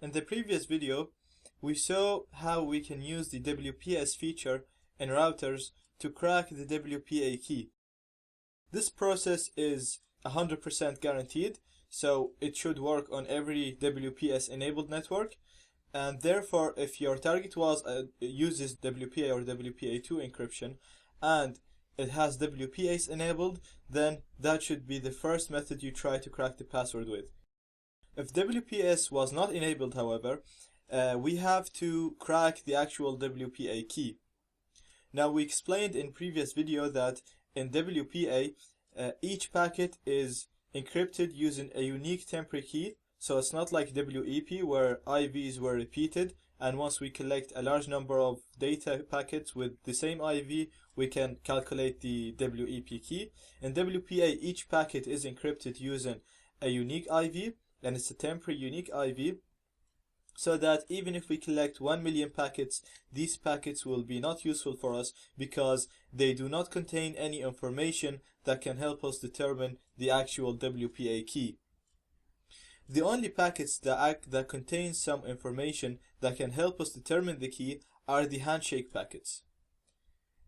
In the previous video, we saw how we can use the WPS feature in routers to crack the WPA key. This process is 100% guaranteed, so it should work on every WPS enabled network, and therefore if your target uses WPA or WPA2 encryption and it has WPAs enabled, then that should be the first method you try to crack the password with. If WPS was not enabled, however, we have to crack the actual WPA key. Now, we explained in previous video that in WPA, each packet is encrypted using a unique temporary key. So it's not like WEP where IVs were repeated, and once we collect a large number of data packets with the same IV, we can calculate the WEP key. In WPA, each packet is encrypted using a unique IV, and it's a temporary unique IV, so that even if we collect 1 million packets, these packets will be not useful for us because they do not contain any information that can help us determine the actual WPA key. The only packets that contain some information that can help us determine the key are the handshake packets.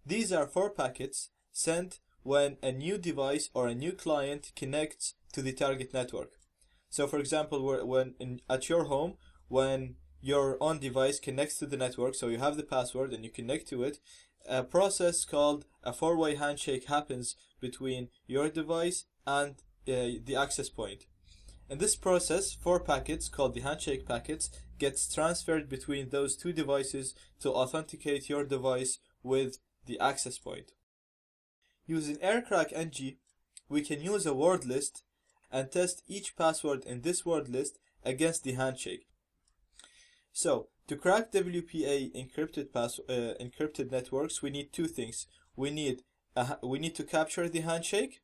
These are 4 packets sent when a new device or a new client connects to the target network. So for example, at your home, when your own device connects to the network, so you have the password and you connect to it, a process called a 4-way handshake happens between your device and the access point. In this process, 4 packets, called the handshake packets, gets transferred between those 2 devices to authenticate your device with the access point. Using AirCrackNG, we can use a word list and test each password in this word list against the handshake. So, to crack WPA encrypted networks, we need 2 things. We need to capture the handshake,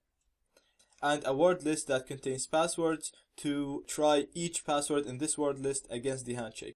and a word list that contains passwords to try each password in this word list against the handshake.